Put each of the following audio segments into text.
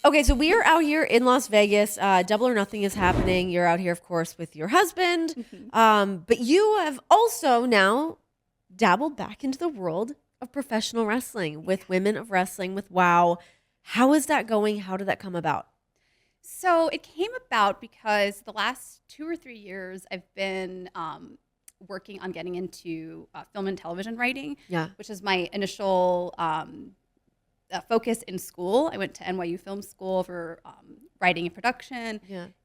Okay, so we are out here in Las Vegas. Double or Nothing is happening. You're out here, of course, with your husband. But you have also now dabbled back into the world of professional wrestling with Women of Wrestling with WOW. How is that going? How did that come about? So it came about because the last 2 or 3 years I've been working on getting into film and television writing, which is my initial focus in school. I went to NYU Film School for writing and production,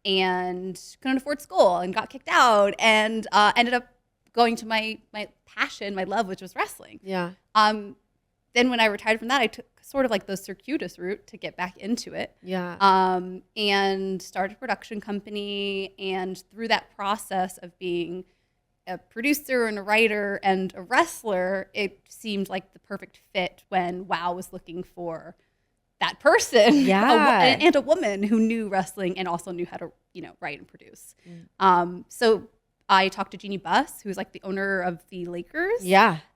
and couldn't afford school and got kicked out, and ended up going to my passion, my love, which was wrestling. Then when I retired from that, I took sort of like the circuitous route to get back into it. And started a production company. And through that process of being a producer and a writer and a wrestler, it seemed like the perfect fit when WOW was looking for that person. And a woman who knew wrestling and also knew how to, write and produce. So I talked to Jeannie Buss, who's like the owner of the Lakers.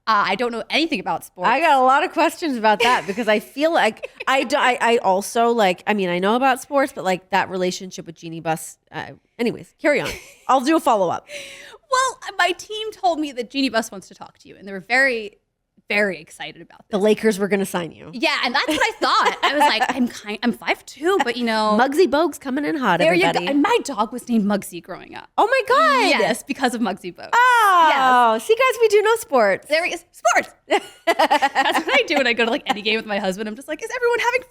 I don't know anything about sports. I got a lot of questions about that because I feel like I also like, I mean, I know about sports, but like that relationship with Jeannie Buss. Anyways, carry on. I'll do a follow-up. Well, my team told me that Jeannie Buss wants to talk to you, and they were very, very excited about this. The Lakers were going to sign you. Yeah, and that's what I thought. I was like, I'm 5'2", but Muggsy Bogues coming in hot, there everybody. You go. And my dog was named Muggsy growing up. Oh my God. Yes, because of Muggsy Bogues. Oh, see guys, we do know sports. There is sports. That's what I do when I go to like any game with my husband. I'm just like, is everyone having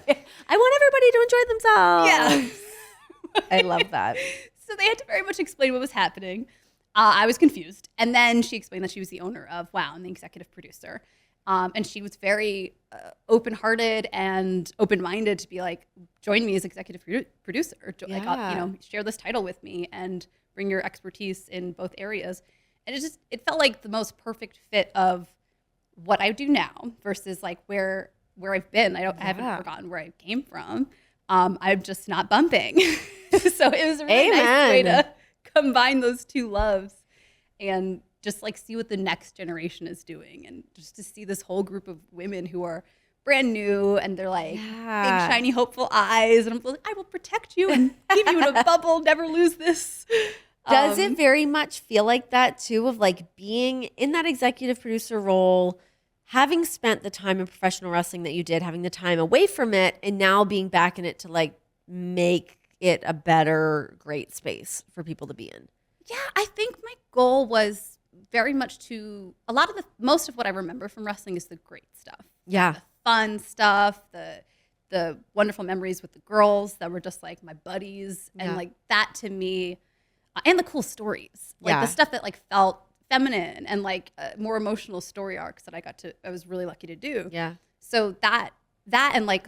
fun? I want everybody to enjoy themselves. Yeah. I love that. So they had to very much explain what was happening. I was confused. And then she explained that she was the owner of WOW and the executive producer. And she was very open-hearted and open-minded to be like, join me as executive producer. Share this title with me and bring your expertise in both areas. And it felt like the most perfect fit of what I do now versus like where I've been. I haven't forgotten where I came from. I'm just not bumping. So it was a really nice way to combine those two loves and just like see what the next generation is doing, and just to see this whole group of women who are brand new and they're like big, shiny, hopeful eyes. And I'm like, I will protect you and keep you in a bubble, never lose this. Does it very much feel like that too, of like being in that executive producer role, having spent the time in professional wrestling that you did, having the time away from it, and now being back in it to like make it a better, great space for people to be in? Yeah, I think my goal was very much most of what I remember from wrestling is the great stuff. Yeah. The fun stuff, the wonderful memories with the girls that were just like my buddies. And like that to me, and the cool stories, like the stuff that like felt feminine and like more emotional story arcs that I was really lucky to do. Yeah. So that and like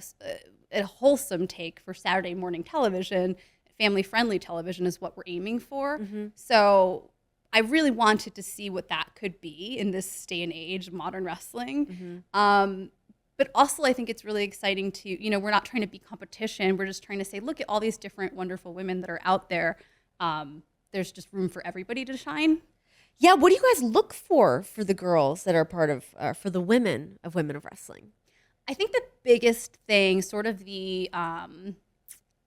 a wholesome take for Saturday morning television, family-friendly television is what we're aiming for. So I really wanted to see what that could be in this day and age of modern wrestling. But also I think it's really exciting to, we're not trying to be competition. We're just trying to say, look at all these different wonderful women that are out there. There's just room for everybody to shine. Yeah. What do you guys look for the girls that are part of, for the women of Women of Wrestling? I think the biggest thing, sort of the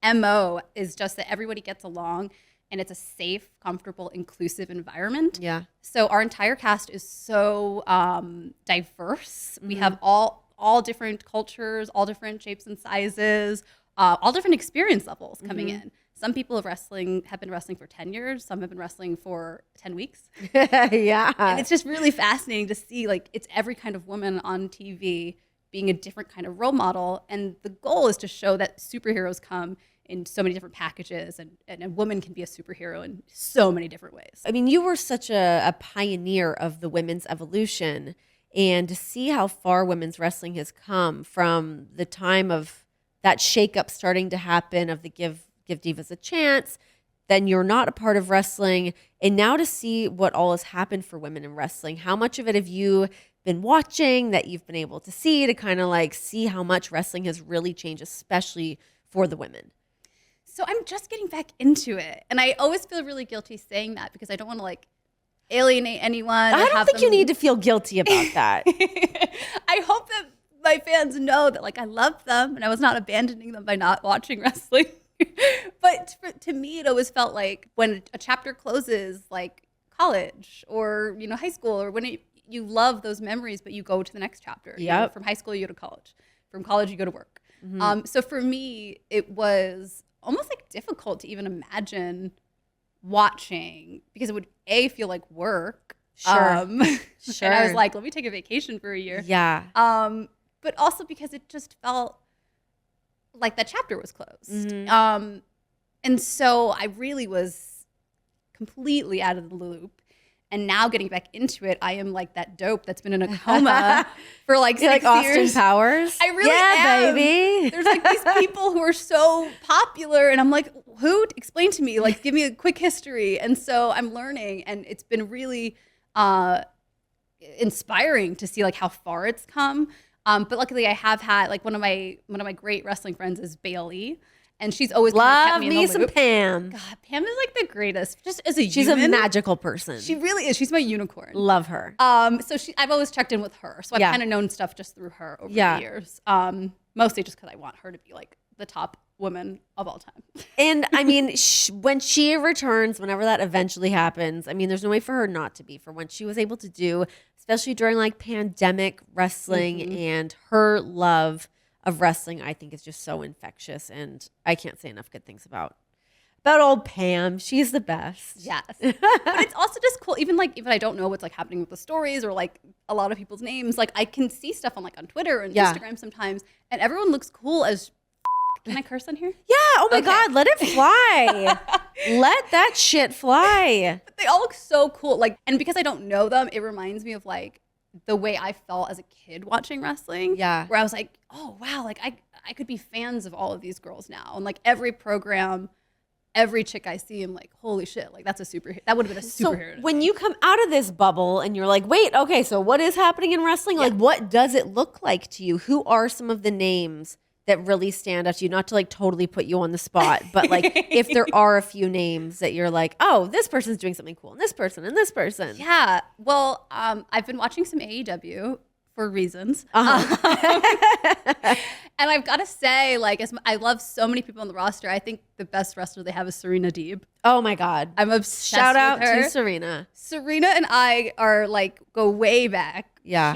MO, is just that everybody gets along and it's a safe, comfortable, inclusive environment. Yeah. So our entire cast is so diverse. We have all different cultures, all different shapes and sizes, all different experience levels coming in. Some people have been wrestling for 10 years. Some have been wrestling for 10 weeks. Yeah. And it's just really fascinating to see, like, it's every kind of woman on TV being a different kind of role model. And the goal is to show that superheroes come in so many different packages, and a woman can be a superhero in so many different ways. I mean, you were such a pioneer of the women's evolution, and to see how far women's wrestling has come from the time of that shakeup starting to happen of the give divas a chance, then you're not a part of wrestling, and now to see what all has happened for women in wrestling. How much of it have you been watching that you've been able to see to kind of like see how much wrestling has really changed, especially for the women? So I'm just getting back into it. And I always feel really guilty saying that because I don't want to like alienate anyone. I don't think you need to feel guilty about that. I hope that my fans know that like I love them and I was not abandoning them by not watching wrestling. But to me, it always felt like when a chapter closes, like college or, you know, high school, or when you love those memories, but you go to the next chapter. Yep. You know, from high school, you go to college. From college, you go to work. So for me, it was almost like difficult to even imagine watching, because it would feel like work. Sure. And I was like, let me take a vacation for a year. Yeah. But also because it just felt like that chapter was closed. And so I really was completely out of the loop. And now getting back into it, I am like that dope that's been in a coma for like 6 like years. Austin Powers? I really am. Baby. There's like these people who are so popular, and I'm like, who? Explain to me. Like, give me a quick history. And so I'm learning, and it's been really inspiring to see like how far it's come. But luckily, I have had like one of my great wrestling friends is Bailey. And she's always love kept me in me the some loop. Pam. God, Pam is like the greatest. Just as a She's human, a magical person. She really is. She's my unicorn. Love her. So I've always checked in with her. So I've kind of known stuff just through her over the years. Mostly just because I want her to be like the top woman of all time. And I mean, when she returns, whenever that eventually happens, I mean, there's no way for her not to be. For when she was able to do, especially during like pandemic wrestling, and her love of wrestling, I think is just so infectious, and I can't say enough good things about old Pam. She's the best. Yes. But it's also just cool, even I don't know what's like happening with the stories or like a lot of people's names, like I can see stuff on Twitter and Instagram sometimes, and everyone looks cool as can I curse on here? Yeah. Oh my God, let it fly. Let that shit fly. But they all look so cool. Like, and because I don't know them, it reminds me of like the way I felt as a kid watching wrestling. Yeah. Where I was like, oh wow, like I could be fans of all of these girls now. And like every program, every chick I see, I'm like, holy shit, like that's a superhero. That would have been a superhero. So when you come out of this bubble and you're like, wait, okay, so what is happening in wrestling? Like, what does it look like to you? Who are some of the names that really stand out to you? Not to like totally put you on the spot, but like if there are a few names that you're like, oh, this person's doing something cool, and this person, and this person. Yeah. Well, I've been watching some AEW for reasons. And I've got to say, like, I love so many people on the roster. I think the best wrestler they have is Serena Deeb. Oh my God. I'm obsessed Shout out with her. to Serena. Serena and I are like, go way back. Yeah.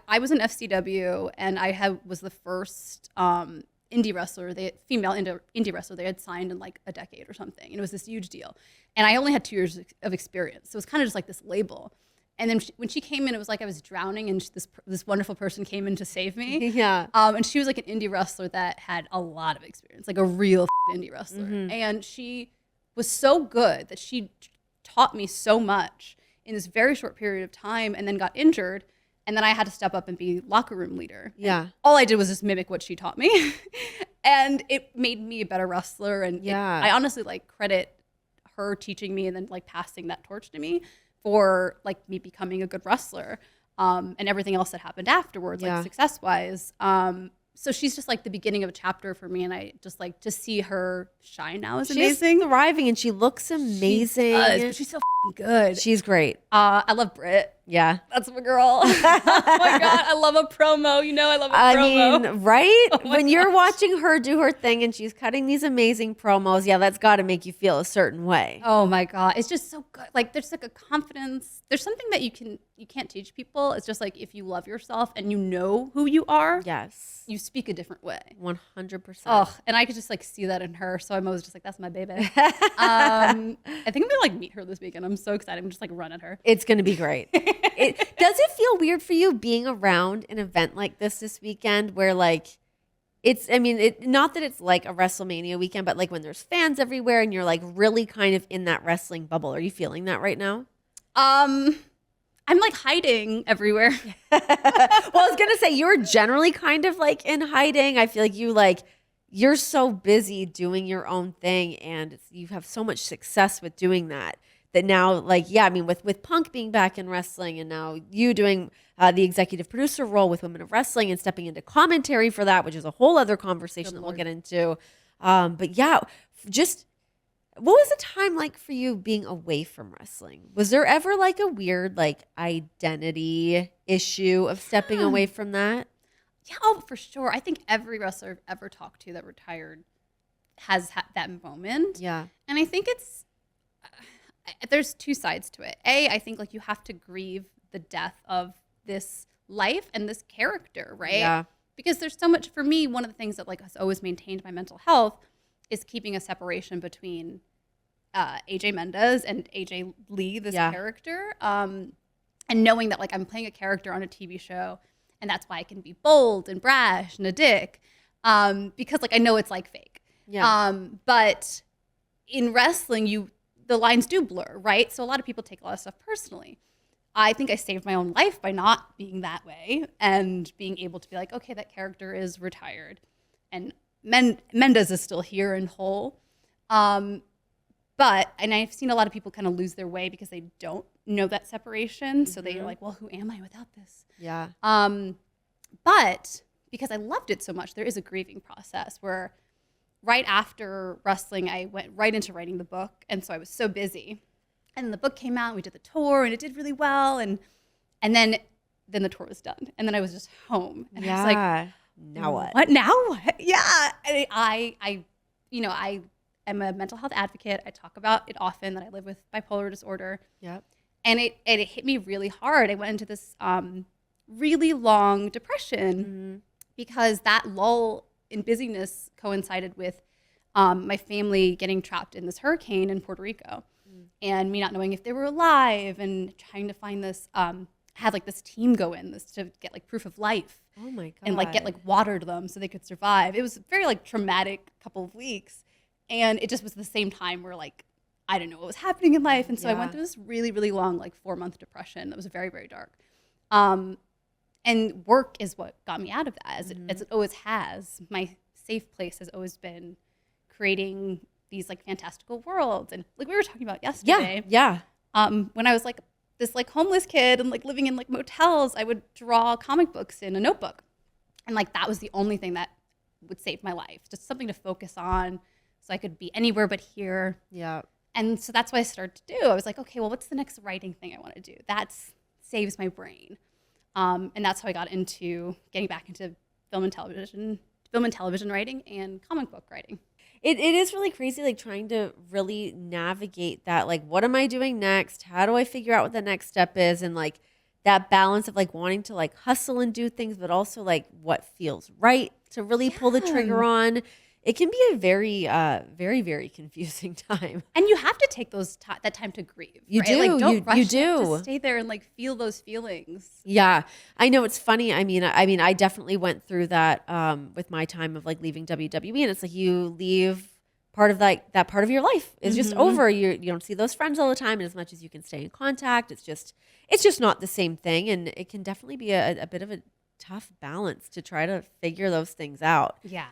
I was in FCW, and I was the first indie wrestler, female indie wrestler they had signed in like a decade or something. And it was this huge deal. And I only had 2 years of experience. So it was kind of just like this label. And then when she came in, it was like I was drowning, and this wonderful person came in to save me. Yeah. And she was like an indie wrestler that had a lot of experience, like a real indie wrestler. And she was so good that she taught me so much in this very short period of time, and then got injured. And then I had to step up and be locker room leader. Yeah. And all I did was just mimic what she taught me. And it made me a better wrestler. And I honestly like credit her teaching me and then like passing that torch to me for like me becoming a good wrestler, and everything else that happened afterwards, like success wise. So she's just like the beginning of a chapter for me, and I just like to see her shine now is amazing. She's thriving, and she looks amazing. She does, but she's so good. She's great. I love Britt. Yeah. That's my girl. Oh my God, I love a promo. You know I love a promo. I mean, right? Oh when you're watching her do her thing and she's cutting these amazing promos, that's got to make you feel a certain way. Oh my God, it's just so good. Like there's like a confidence. There's something that you can't teach people. It's just like if you love yourself and you know who you are, yes, you speak a different way. 100%. Oh, and I could just like see that in her. So I'm always just like, that's my baby. I think I'm gonna like meet her this weekend. I'm so excited. I'm just like run at her. It's gonna be great. Does it feel weird for you being around an event like this weekend where like not that it's like a WrestleMania weekend, but like when there's fans everywhere and you're like really kind of in that wrestling bubble? Are you feeling that right now? I'm like hiding everywhere. Well, I was gonna say you're generally kind of like in hiding. I feel like you're so busy doing your own thing, and you have so much success with doing that now, like, with Punk being back in wrestling, and now you doing the executive producer role with Women of Wrestling and stepping into commentary for that, which is a whole other conversation that we'll get into. But yeah, just what was the time like for you being away from wrestling? Was there ever like a weird like identity issue of stepping away from that? Yeah, oh, for sure. I think every wrestler I've ever talked to that retired has had that moment. Yeah. And I think there's two sides to it. I think like you have to grieve the death of this life and this character, right? Yeah. Because there's so much, for me, one of the things that like has always maintained my mental health is keeping a separation between AJ Mendez and AJ Lee, this character. And knowing that like I'm playing a character on a TV show, and that's why I can be bold and brash and a dick. Because like I know it's like fake. Yeah. But in wrestling, the lines do blur, right? So a lot of people take a lot of stuff personally. I think I saved my own life by not being that way and being able to be like, okay, that character is retired, and Mendez is still here and whole. And I've seen a lot of people kind of lose their way because they don't know that separation. Mm-hmm. So they're like, well, who am I without this? Yeah. But because I loved it so much, there is a grieving process where right after wrestling, I went right into writing the book. And so I was so busy. And the book came out, and we did the tour, and it did really well. And then the tour was done. And then I was just home. And I was like, now what? What now? What? Yeah. And I am a mental health advocate. I talk about it often that I live with bipolar disorder. Yep. And it hit me really hard. I went into this really long depression because that lull in busyness coincided with my family getting trapped in this hurricane in Puerto Rico and me not knowing if they were alive and trying to find this, had like this team go in this to get like proof of life. Oh my God. And like get like water to them so they could survive. It was a very like traumatic couple of weeks. And it just was the same time where like, I didn't know what was happening in life. And so I went through this really, really long, like 4-month depression that was very, very dark. And work is what got me out of that, as it always has. My safe place has always been creating these like fantastical worlds. And like we were talking about yesterday. Yeah. When I was like this like homeless kid and like living in like motels, I would draw comic books in a notebook. And like that was the only thing that would save my life. Just something to focus on so I could be anywhere but here. Yeah. And so that's what I started to do. I was like, okay, well, what's the next writing thing I want to do? That saves my brain. And that's how I got into getting back into film and television writing and comic book writing. It is really crazy, like trying to really navigate that. Like, what am I doing next? How do I figure out what the next step is? And like that balance of like wanting to like hustle and do things, but also like what feels right to really pull the trigger on. It can be a very, very, very confusing time. And you have to take that time to grieve. You right? do. Like, don't rush you it. do. Just stay there and like feel those feelings. Yeah, I know. It's funny. I mean, I definitely went through that with my time of like leaving WWE, and it's like you leave part of that part of your life is just over. You don't see those friends all the time, and as much as you can stay in contact, it's just not the same thing, and it can definitely be a bit of a tough balance to try to figure those things out. Yeah.